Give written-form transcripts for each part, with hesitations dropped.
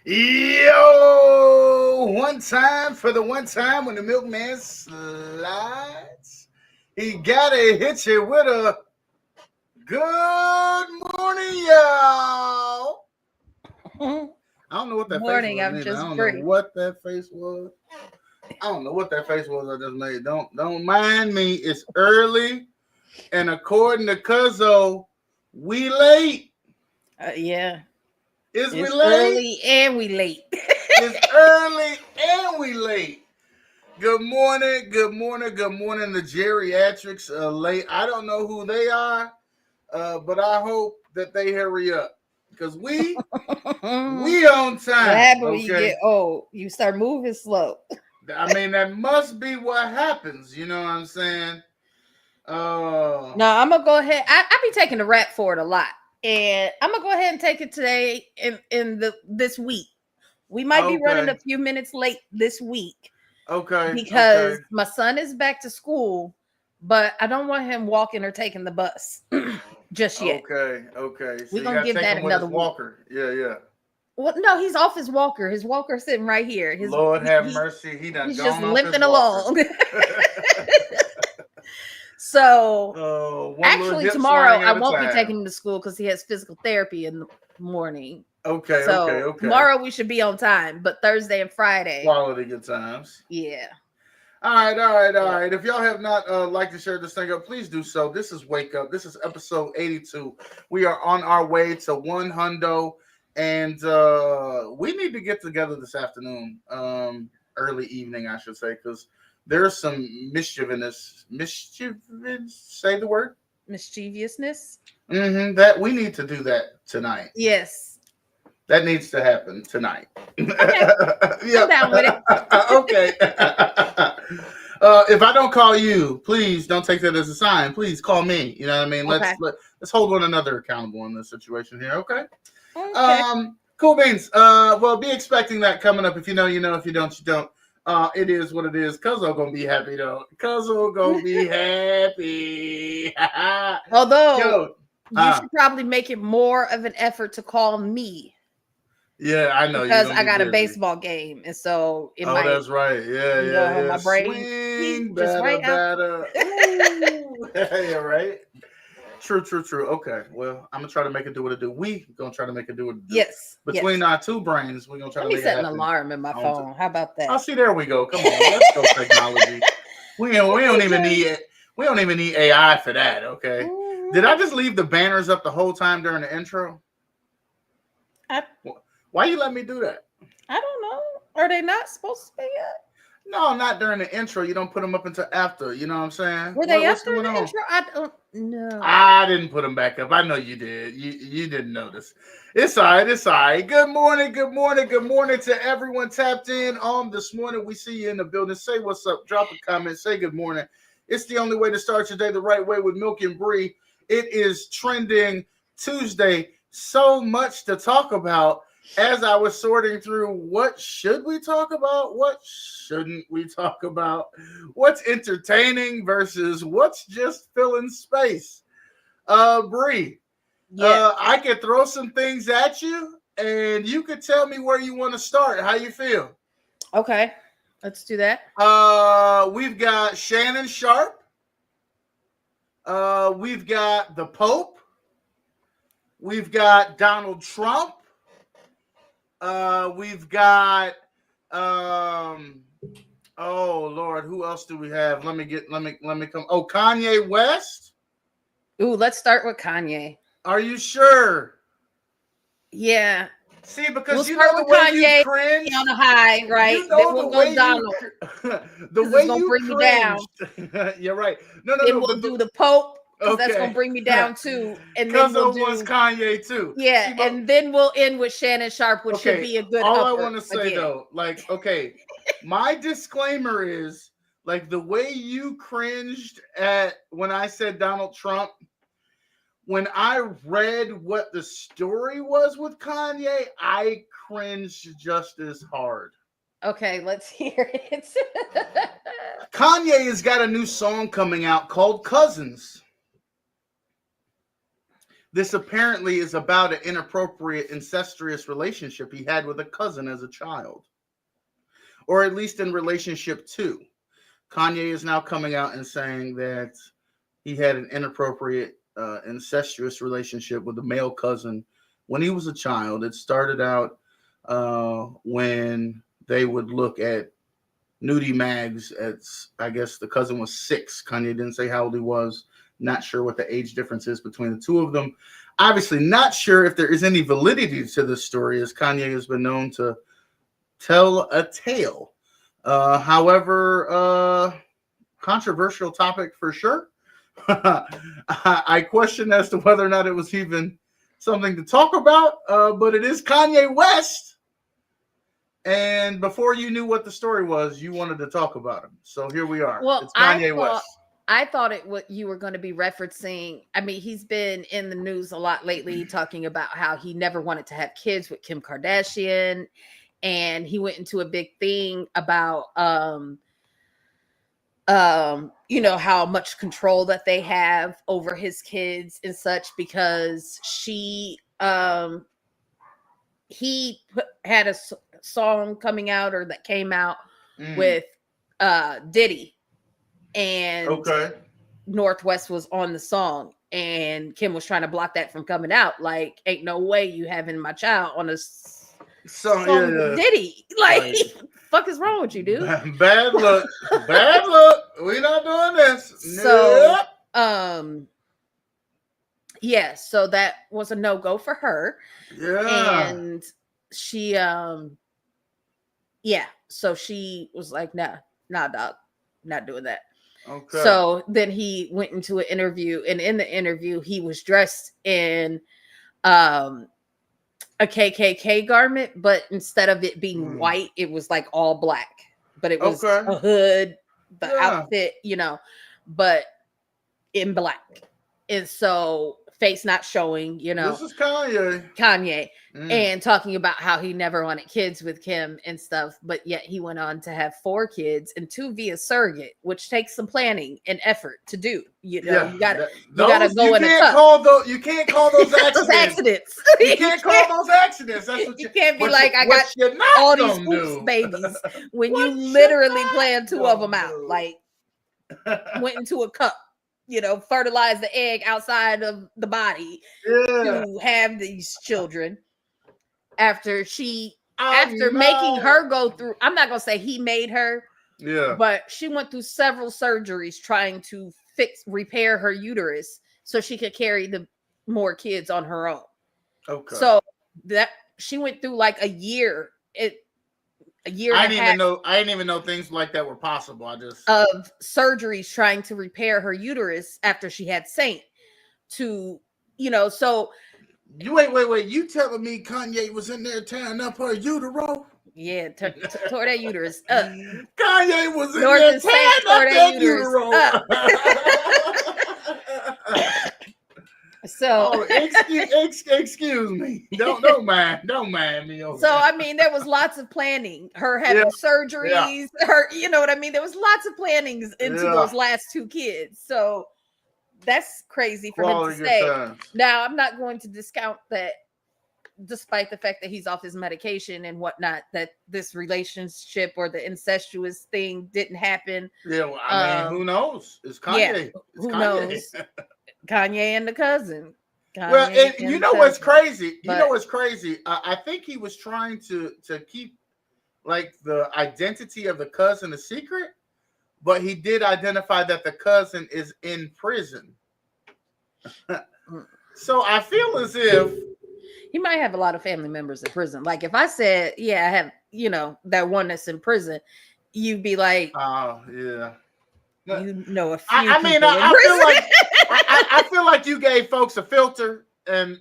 Yo, one time for the one time when the milkman slides. He gotta hit you with a good morning, y'all. I don't know what that face Morning, was I'm neither. I just don't know Brie. what that face was. I don't know what that face was I just made. Don't mind me. It's early, and according to Cuzzo, we late. Yeah, Is we it's late? early and we late. It's early and we late. Good morning, good morning, good morning. The geriatrics late. I don't know who they are, but I hope that they hurry up because we What we on time. happens when you Okay, get old? You start moving slow. I mean that must be what happens. You know what I'm saying? Uh, No, I'm gonna go ahead. I be taking the rap for it a lot, and I'm gonna go ahead and take it today in this week. We might be running okay, a few minutes late this week okay, okay, because my son is back to school, but I don't want him walking or taking the bus just yet. okay. So We're you gonna gotta give take that him with his another week. walker. Yeah, yeah. Well, no, he's off his walker. His walker's sitting right here. Lord have mercy, he done He's just gone off his limping walker. along. So One little actually, hip tomorrow swing I at a won't be time. taking him to school because he has physical therapy in the morning. Okay. So tomorrow we should be on time, but Thursday and Friday, Quality good times. yeah. All right, all right, all But right. If y'all have not liked to share this thing up, please do so. This is Wake Up. This is episode 82. We are on our way to 100, and we need to get together this afternoon, early evening, I should say, because there's some mischievous. Say the word. mischievousness, That we need to do that tonight. yes. That needs to happen tonight. Okay, I'm Yep. down with it. Okay. If I don't call you, please don't take that as a sign. Please call me. You know what I mean? Okay, Let's hold one another accountable in this situation here. Okay. okay. Cool beans. Well, be expecting that coming up. If you know, you know. If you don't, you don't. It is what it is. Cuzzo gonna be happy though. Cuzzo gonna be happy. Although Yo. you should probably make it more of an effort to call me Yeah, I know you're because gonna I be got a busy. baseball game, and so it Oh, might, that's right. Yeah, have yeah. my brain Swing, just batter, right out. batter. Ooh. Yeah, right. True. Okay. Well, I'm gonna try to make it do what it do. We gonna try to make it do what it do. Yes, Between yes. our two brains, we're gonna try Let to me make it set an happen. alarm in my On phone. How about Oh, that? see, there we go. Come on, let's go technology. We don't even need it. We don't even need AI for that. Okay. Did I Mhm. just leave the banners up the whole time during the intro? I Why you let me do that? I don't know. Are they not supposed to be up? No, not during the intro. You don't put them up until after. You know what I'm saying? Were they up What's during going the on? intro? I don't know. I didn't put them back up. I know you did. You didn't notice. It's all right. It's all right. Good morning. Good morning. Good morning to everyone tapped in on this morning. We see you in the building. Say what's up. Drop a comment. Say good morning. It's the only way to start your day the right way with Milk and Brie. It is trending Tuesday. So much to talk about. As I was sorting through what should we talk about, what shouldn't we talk about, what's entertaining versus what's just filling space. Bree, Yeah. I could throw some things at you, and you could tell me where you want to start. How you feel? Okay. Let's do that. We've got Shannon Sharp. We've got the Pope. We've got Donald Trump. We've got oh Lord, who else do we have? Let me come. Oh, Kanye West. Ooh, let's start with Kanye. Are you sure? Yeah. See, We'll because you start know the with way you Kanye cringed. on a high, right? You Then know the we'll way go you Donald the because it's way gonna you bring me down. cringed. You're right. Then No. we'll But do the Pope because that's gonna okay. bring me down too. And then we'll Cuzzo wants do Kanye too. yeah, See, but and then we'll end with Shannon Sharp, which should okay, be a good all I upper want to say again. though, like, okay, my disclaimer is like the way you cringed at when I said Donald Trump. When I read what the story was with Kanye, I cringed just as hard. Okay, let's hear it. Kanye has got a new song coming out called Cousins. This apparently is about an inappropriate incestuous relationship he had with a cousin as a child, or at least in relationship to. Kanye is now coming out and saying that he had an inappropriate incestuous relationship with a male cousin when he was a child. It started out when they would look at nudie mags. I guess the cousin was 6. Kanye didn't say how old he was. Not sure what the age difference is between the two of them. Obviously not sure if there is any validity to this story, as Kanye has been known to tell a tale. However, controversial topic for sure. I question as to whether or not it was even something to talk about, but it is Kanye West. And before you knew what the story was, you wanted to talk about him. So here we are. Well, it's Kanye West. I thought you were going to be referencing. I mean, he's been in the news a lot lately, talking about how he never wanted to have kids with Kim Kardashian, and he went into a big thing about how much control that they have over his kids and such, because he had a song coming out, or that came out with Diddy, and Northwest was on the song, and Kim was trying to block that from coming out. Like, ain't no way you having my child on a song with Diddy. Like, fuck is wrong with you, dude? Bad luck. Bad luck. We not doing this. So, yeah, so that was a no-go for her. Yeah. And she, so she was like, nah, dog, not doing that. Okay. So then he went into an interview, and in the interview, he was dressed in a KKK garment, but instead of it being white, it was like all black. But it was a hood, the outfit, but in black. And so face not showing, This is Kanye. And talking about how he never wanted kids with Kim and stuff, but yet he went on to have 4 kids, and 2 via surrogate, which takes some planning and effort to do. You gotta go in a cup. You can't call those accidents. You can't call those accidents. That's what you can't be like, I got all these oops babies when you literally planned 2 of them out. Like, went into a cup, fertilized the egg outside of the body to have these children. After making her go through, I'm not gonna say he made her, but she went through several surgeries trying to repair her uterus so she could carry the more kids on her own. Okay. So that she went through like a year. I didn't even know things like that were possible. Of surgeries trying to repair her uterus after she had Saint so. You wait. You telling me Kanye was in there tearing up her utero? Yeah, tore that uterus up. Kanye was in there tearing up that utero. So excuse me. Don't mind me. So I mean, there was lots of planning. Her having surgeries. Her, you know what I mean. There was lots of plannings into those last 2 kids. So that's crazy for him to say. Now, I'm not going to discount that, despite the fact that he's off his medication and whatnot, that this relationship or the incestuous thing didn't happen. Yeah, well, I mean, who knows? It's Kanye. Yeah, who knows? Kanye and the cousin. You know what's crazy? I think he was trying to keep like the identity of the cousin a secret, but he did identify that the cousin is in prison. So I feel as if he might have a lot of family members in prison. Like if I said, I have, that one that's in prison, you'd be like, oh, yeah. A few people I feel like you gave folks a filter, and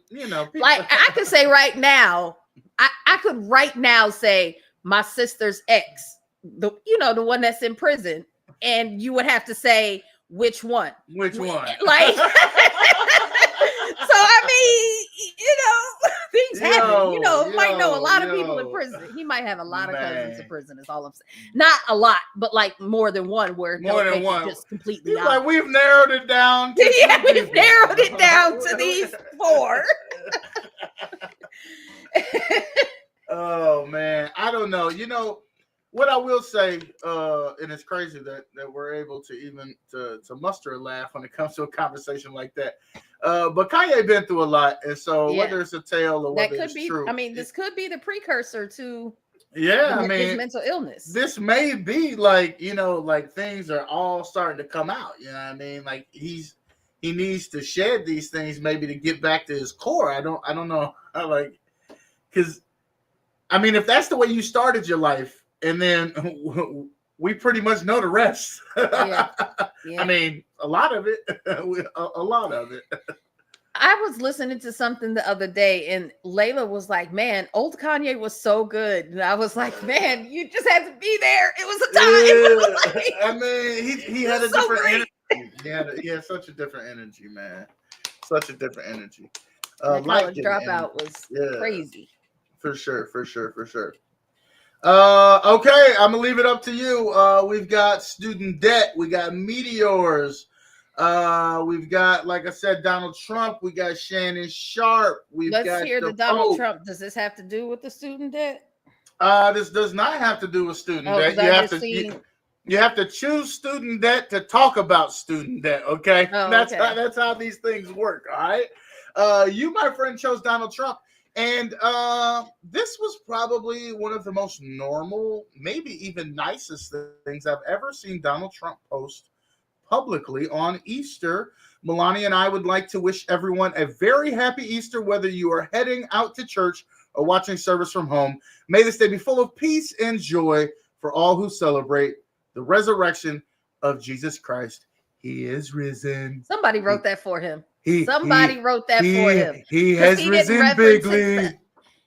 like I could say right now, I could right now say my sister's ex, the one that's in prison, and you would have to say which one. Which one? Like, so I mean, things happen. might know a lot of people in prison. He might have a lot of cousins in prison. Is all I'm saying. Not a lot, but like more than one. Where more than one, just completely. Like we've narrowed it down. We've narrowed it down to these 4. Oh man, I don't know. What I will say, and it's crazy that we're able to even to muster a laugh when it comes to a conversation like that. But Kanye been through a lot, and so whether it's a tale or whether it's true, I mean, this could be the precursor to his mental illness. This may be like like things are all starting to come out. You know what I mean? Like he needs to shed these things maybe to get back to his core. I don't know. Because I mean, if that's the way you started your life. And then we pretty much know the rest. Yeah. I mean, a lot of it. A lot of it. I was listening to something the other day, and Layla was like, "Man, old Kanye was so good." And I was like, "Man, you just had to be there. It was a time." I mean, he had a different energy. He had such a different energy, man. Such a different energy. College dropout was crazy. For sure. Okay, I'm gonna leave it up to you. We've got student debt, we got meteors, we've got, like I said, Donald Trump, we got Shannon Sharp. Let's hear the Donald Trump. Does this have to do with the student debt? This does not have to do with student debt. You have to choose student debt to talk about student debt. Okay, that's how these things work. All right. You, my friend, chose Donald Trump. And this was probably one of the most normal, maybe even nicest things I've ever seen Donald Trump post publicly on Easter. Melania and I would like to wish everyone a very happy Easter, whether you are heading out to church or watching service from home. May this day be full of peace and joy for all who celebrate the resurrection of Jesus Christ. He is risen. Somebody wrote that for him. Somebody wrote that for him. He has risen bigly.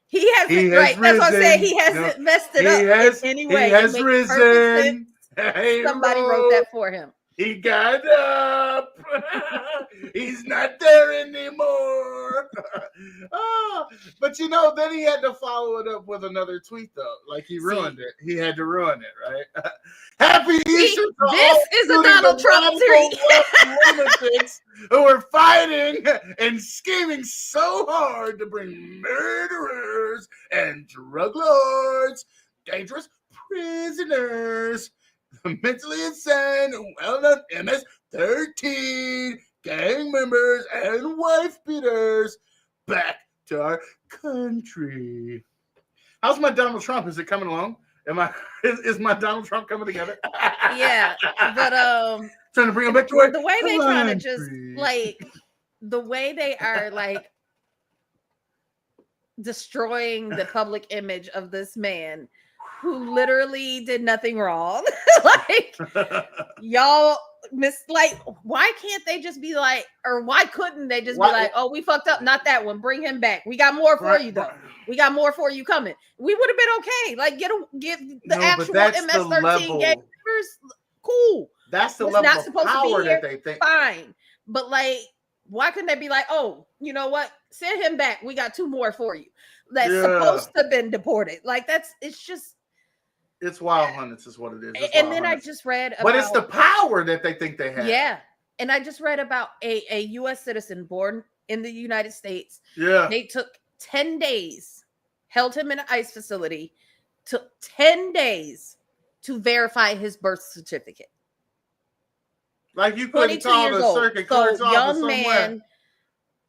He hasn't, right? Risen. That's what I'm saying. He hasn't messed it up in any way. He has risen. Somebody wrote that for him. He got up. He's not there anymore. But then he had to follow it up with another tweet, though. Like he ruined it. He had to ruin it, right? Happy Easter! This is a Donald Trump tweet. Lunatics who are fighting and scheming so hard to bring murderers and drug lords, dangerous prisoners, mentally insane, well-known MS-13 gang members and wife beaters back to our country. How's my Donald Trump? Is it coming along? Is my Donald Trump coming together? Yeah, but trying to bring him back to work. The way they trying to just the way they are destroying the public image of this man who literally did nothing wrong. Y'all why can't they just be like, or why couldn't they just be like, oh, we fucked up, not that one, bring him back. We got more for you though. We got more for you coming. We would have been okay. Get the actual MS-13 gang members. Cool. That's the level of power that they think. Fine. But why couldn't they be like, oh, you know what? Send him back. We got 2 more for you. That's supposed to have been deported. It's wild hunts is what it is. And then I just read about, but it's the power that they think they have. Yeah. And I just read about a U.S. citizen born in the United States. Yeah. They took 10 days, held him in an ICE facility, took 10 days to verify his birth certificate. Like you couldn't call the circuit clerk's office somewhere. Man,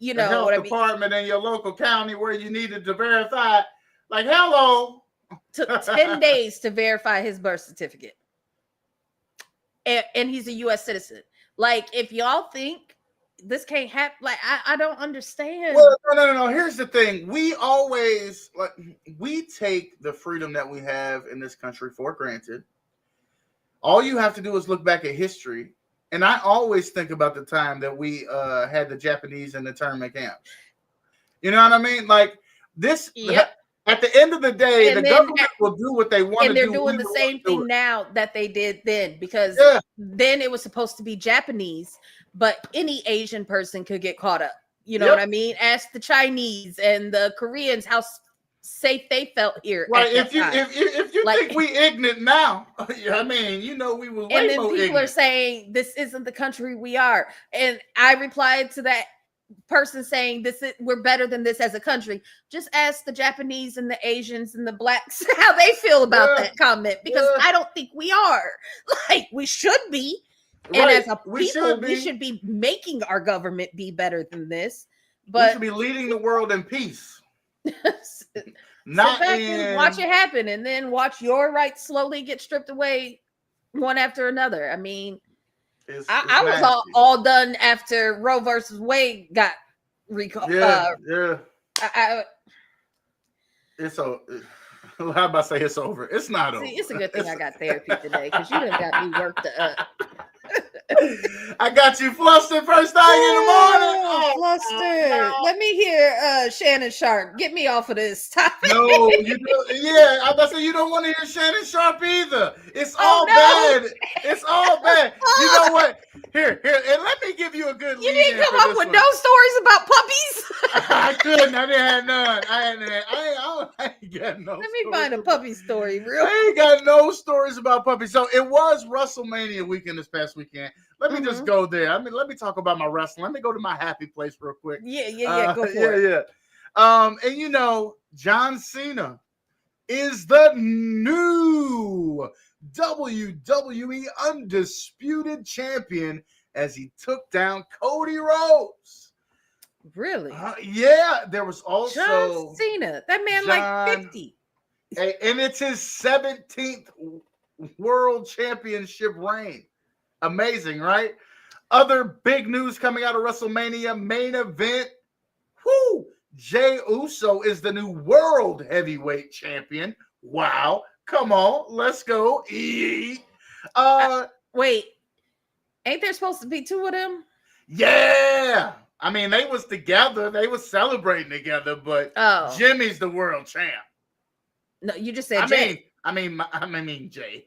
the health department in your local county where you needed to verify. Like, hello. Took 10 days to verify his birth certificate. And he's a U.S. citizen. If y'all think this can't happen, I don't understand. Well, no. Here's the thing. We always, we take the freedom that we have in this country for granted. All you have to do is look back at history. And I always think about the time that we had the Japanese in the internment camps. You know what I mean? This... Yep. At the end of the day, the government will do what they want to do. And they're doing the same thing now that they did then, because then it was supposed to be Japanese, but any Asian person could get caught up. You know what I mean? Ask the Chinese and the Koreans how safe they felt here. Right. At If you think we ignorant now, I mean, we were way and then more people ignorant. are saying this isn't the country we are. And I replied to that person saying we're better than this as a country. Just ask the Japanese and the Asians and the blacks how they feel about that comment, because I don't think we are. Like, we should be. And as a people, we should be making our government be better than this. But we should be leading the world in peace. Not sit back and watch it happen, and then watch your rights slowly get stripped away one after another. I mean, I was all done after Roe versus Wade got recalled. It's so. How about I say it's over? It's not over. It's a good thing I got therapy today, because you done got me worked up. I got you flustered first thing in the morning. Flustered. Let me hear Shannon Sharp. Get me off of this topic. No, I'm about to say you don't want to hear Shannon Sharp either. It's all bad. It's all bad. You know what? Here, and let me give you a good. You didn't come up with no stories about puppies. I couldn't. I didn't have none. I ain't got no. Let me find a puppy story. I ain't got no stories about puppies. So it was WrestleMania weekend this past weekend. Let me just go there. Let me talk about my wrestling. Let me go to my happy place real quick. Yeah. Go for it. Yeah. And John Cena is the new WWE Undisputed Champion as he took down Cody Rhodes. Really? Yeah. There was also John Cena. That man like 50. And it's his 17th World Championship reign. Amazing, right? Other big news coming out of WrestleMania main event. Jey Uso is the new World Heavyweight Champion. Wow. Come on. Let's go. Wait. Ain't there supposed to be two of them? Yeah. I mean, they was together. They was celebrating together, but Jimmy's the world champ. No, you just said Jay. I mean Jay.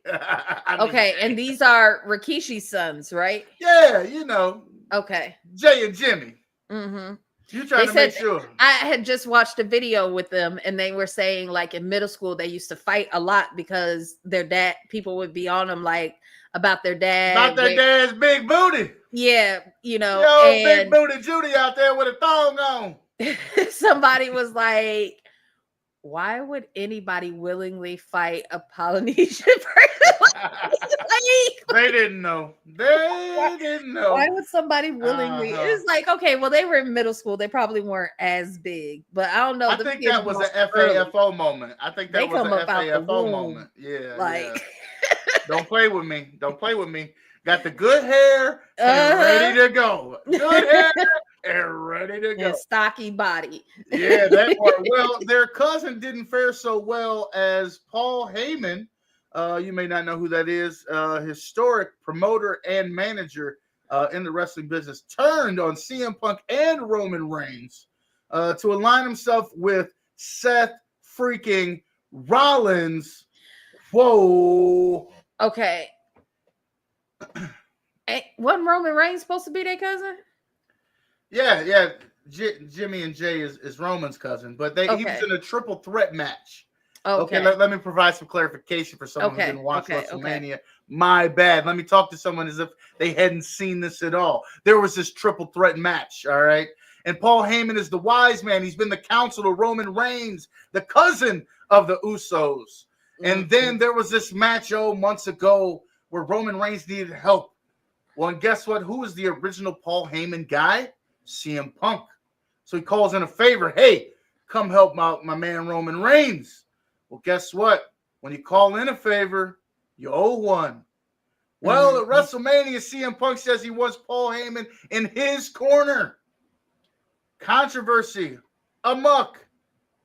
Okay, and these are Rikishi's sons, right? Yeah, Okay. Jay and Jimmy. Mm-hmm. You trying to make sure. I had just watched a video with them, and they were saying, like, in middle school they used to fight a lot because their dad, people would be on them like about their dad. About their dad's big booty. Yeah, big booty Judy out there with a thong on. Somebody was like, why would anybody willingly fight a Polynesian person? They didn't know. They didn't know. Why would somebody willingly? It's like, okay, well, they were in middle school. They probably weren't as big, but I don't know. I think that was an FAFO moment. I think that was an FAFO moment. Yeah. Like, don't play with me. Don't play with me. Got the good hair and ready to go. Good hair. And ready to go. And stocky body. Yeah, that part. Well, their cousin didn't fare so well as Paul Heyman. You may not know who that is. Historic promoter and manager in the wrestling business turned on CM Punk and Roman Reigns to align himself with Seth freaking Rollins. Whoa. Okay. Wasn't Roman Reigns supposed to be their cousin? Yeah. Jimmy and Jay is Roman's cousin, but he was in a triple threat match. Okay, let me provide some clarification for someone who didn't watch WrestleMania. My bad. Let me talk to someone as if they hadn't seen this at all. There was this triple threat match, all right? And Paul Heyman is the wise man. He's been the counsel of Roman Reigns, the cousin of the Usos. And then there was this match months ago where Roman Reigns needed help. Well, and guess what? Who was the original Paul Heyman guy? CM Punk. So he calls in a favor. Hey, come help my man Roman Reigns. Well, guess what? When you call in a favor, you owe one. Well, at WrestleMania, CM Punk says he wants Paul Heyman in his corner. Controversy. Amok.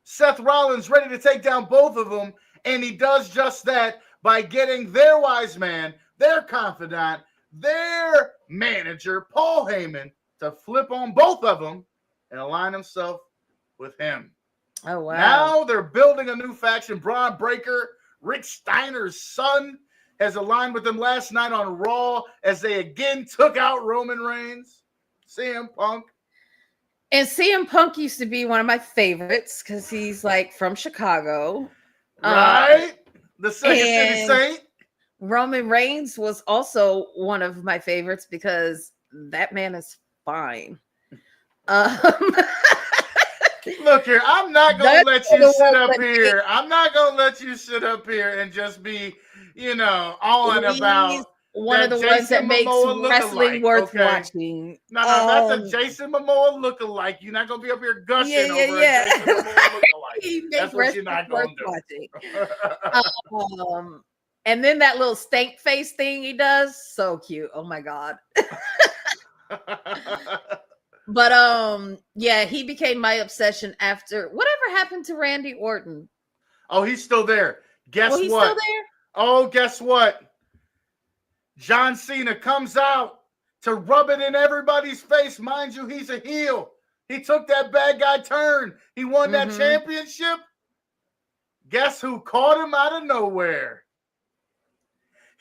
Seth Rollins ready to take down both of them, and he does just that by getting their wise man, their confidant, their manager, Paul Heyman, to flip on both of them and align himself with him. Oh, wow. Now they're building a new faction. Braun Breaker, Rick Steiner's son, has aligned with them last night on Raw as they again took out Roman Reigns, CM Punk. And CM Punk used to be one of my favorites because he's like from Chicago. Right? The Second City Saint. Roman Reigns was also one of my favorites because that man is fine. Look here, I'm not gonna let you sit up here. I'm not gonna let you sit up here and just be, on about one of the ones that makes wrestling worth watching. No, that's a Jason Momoa lookalike. You're not gonna be up here gushing over a Jason Momoa lookalike. That's what you're not gonna do. And then that little stank face thing he does, so cute. Oh my god. But yeah, he became my obsession after whatever happened to Randy Orton. Oh, he's still there. Guess what? He's still there? Oh, guess what? John Cena comes out to rub it in everybody's face. Mind you, he's a heel. He took that bad guy turn. He won that championship. Guess who caught him out of nowhere?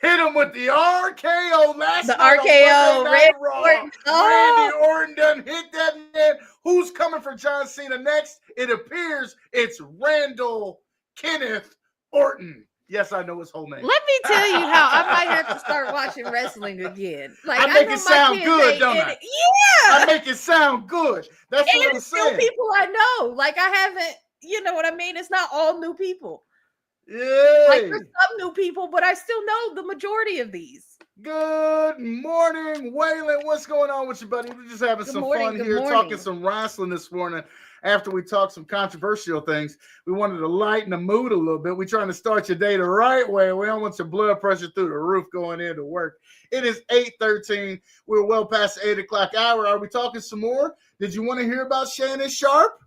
Hit him with the RKO last night. The RKO, Randy Orton. Randy Orton done hit that man. Who's coming for John Cena next? It appears it's Randall Kenneth Orton. Yes, I know his whole name. Let me tell you how I might have to start watching wrestling again. Like I make it sound good, don't I? Yeah, I make it sound good. That's what I'm saying. Still people I know. Like I haven't, you know what I mean? It's not all new people. Yeah. Like there's some new people, but I still know the majority of these. Good morning, Waylon. What's going on with you, buddy? We're just having some fun here, talking some wrestling this morning. After we talk some controversial things, we wanted to lighten the mood a little bit. We're trying to start your day the right way. We don't want your blood pressure through the roof going into work. It is 8:13. We're well past the 8 o'clock hour. Are we talking some more? Did you want to hear about Shannon Sharp?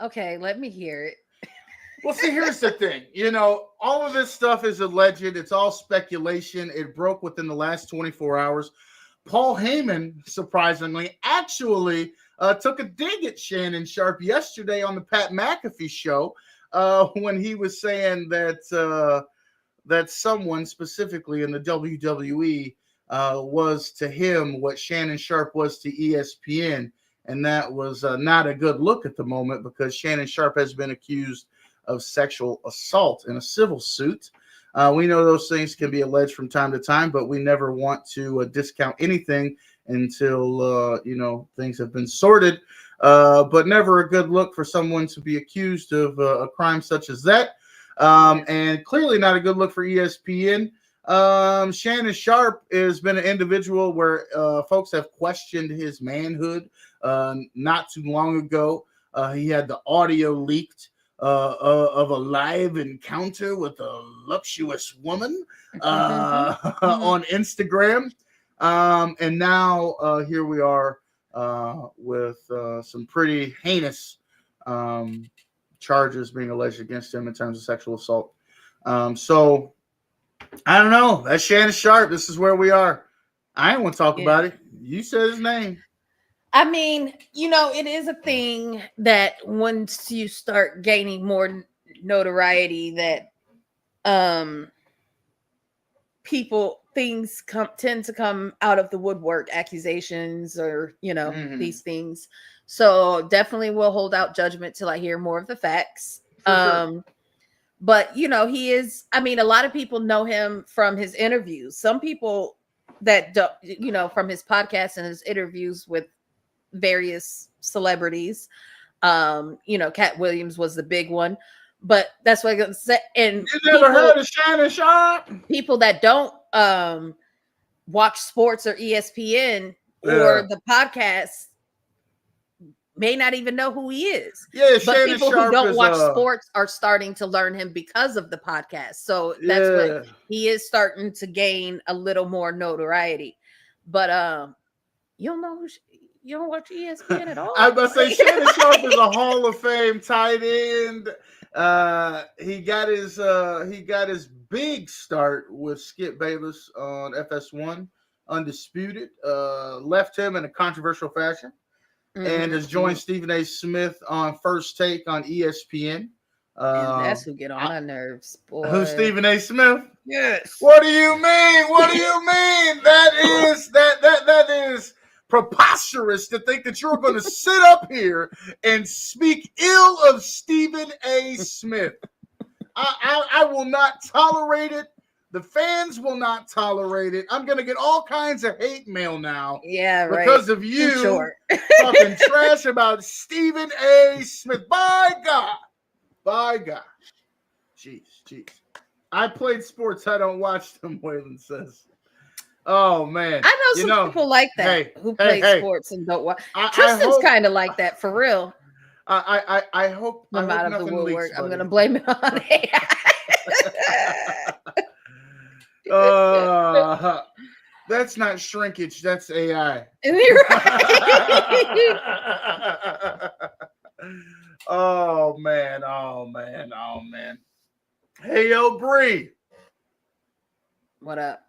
Okay, let me hear it. Well, see, here's the thing. All of this stuff is alleged. It's all speculation. It broke within the last 24 hours. Paul Heyman, surprisingly, actually took a dig at Shannon Sharp yesterday on the Pat McAfee show when he was saying that that someone specifically in the WWE was to him what Shannon Sharp was to ESPN. And that was not a good look at the moment because Shannon Sharp has been accused of sexual assault in a civil suit. We know those things can be alleged from time to time, but we never want to discount anything until things have been sorted. But never a good look for someone to be accused of a crime such as that, and clearly not a good look for ESPN. Shannon Sharp has been an individual where folks have questioned his manhood. Not too long ago, he had the audio leaked of a live encounter with a voluptuous woman on Instagram. And now here we are with some pretty heinous charges being alleged against him in terms of sexual assault. So I don't know. That's Shannon Sharp. This is where we are. I ain't want to talk about it. You said his name. I mean, it is a thing that once you start gaining more notoriety that things tend to come out of the woodwork, accusations or, these things. So definitely will hold out judgment till I hear more of the facts. Sure. But, he is, a lot of people know him from his interviews. Some people that don't, from his podcast and his interviews with various celebrities. Cat Williams was the big one, but that's what I'm gonna say. And you never heard of Shannon Sharp? People that don't watch sports or ESPN or the podcast may not even know who he is. Yeah, but Shannon people Sharp who don't watch sports are starting to learn him because of the podcast. So that's what he is starting to gain a little more notoriety. But you don't watch ESPN at all? I was about to say Shannon Sharp is a Hall of Fame tight end. He got his big start with Skip Bayless on FS1, Undisputed. Left him in a controversial fashion, and has joined Stephen A. Smith on First Take on ESPN. And that's who get on my nerves, boy. Who's Stephen A. Smith? Yes. What do you mean? What do you mean? That is preposterous to think that you're going to sit up here and speak ill of Stephen A. Smith. I will not tolerate it. The fans will not tolerate it. I'm going to get all kinds of hate mail now. Yeah, right. Because of you talking trash about Stephen A. Smith. By God. By God. Jeez. I played sports. I don't watch them, Waylon says. Oh, man. I know some people like that who play sports and don't watch. Tristan's kind of like that, for real. I hope I'm out of the woodwork. I'm going to blame it on AI. That's not shrinkage. That's AI. You're right. Oh man. Hey, yo, Bree. What up?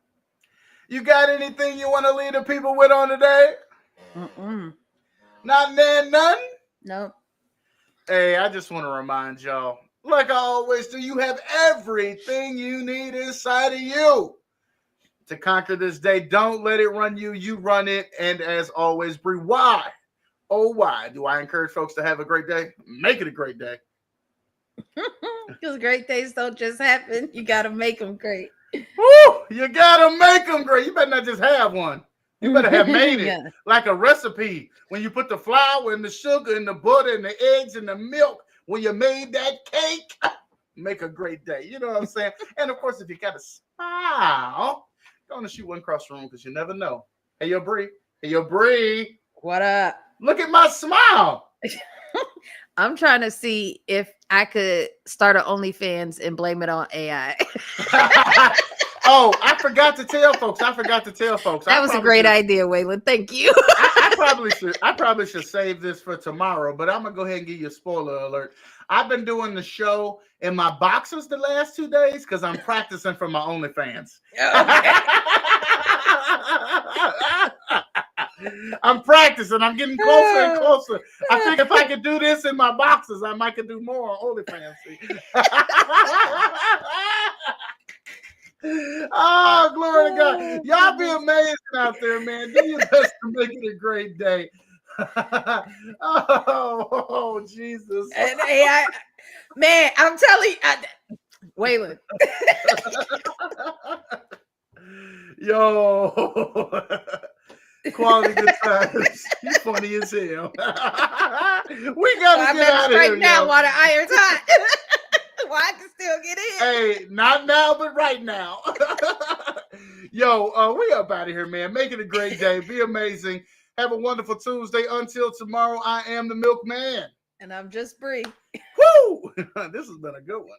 You got anything you want to leave the people with on today? Not none? Nope. Hey, I just want to remind y'all, like I always do, you have everything you need inside of you to conquer this day. Don't let it run you. You run it. And as always, Bree, why? Oh, why do I encourage folks to have a great day? Make it a great day. Because great days don't just happen. You got to make them great. Woo! You got to make them great. You better not just have one. You better have made it like a recipe. When you put the flour and the sugar and the butter and the eggs and the milk, when you made that cake, make a great day. You know what I'm saying? And of course, if you got a smile, go on and shoot one across the room because you never know. Hey, yo, Bree. Hey, yo, Bree. What up? Look at my smile. I'm trying to see if I could start an OnlyFans and blame it on AI. Oh, I forgot to tell folks. That was a great idea, Waylon. Thank you. I probably should save this for tomorrow, but I'm gonna go ahead and give you a spoiler alert. I've been doing the show in my boxers the last 2 days because I'm practicing for my OnlyFans. I'm practicing. I'm getting closer and closer. I think if I could do this in my boxers, I might could do more on OnlyFans. Oh, glory to God. Y'all be amazing out there, man. Do your best to make it a great day. Oh, Jesus. And AI, man, I'm telling you, Waylon. Yo. Quality good times. You funny as hell. We gotta get out of here. Right now, while the iron's hot. Well, I can still get in. Hey, not now, but right now. Yo, we up out of here, man. Make it a great day. Be amazing. Have a wonderful Tuesday. Until tomorrow, I am the Milkman. And I'm just Bree. Woo! This has been a good one.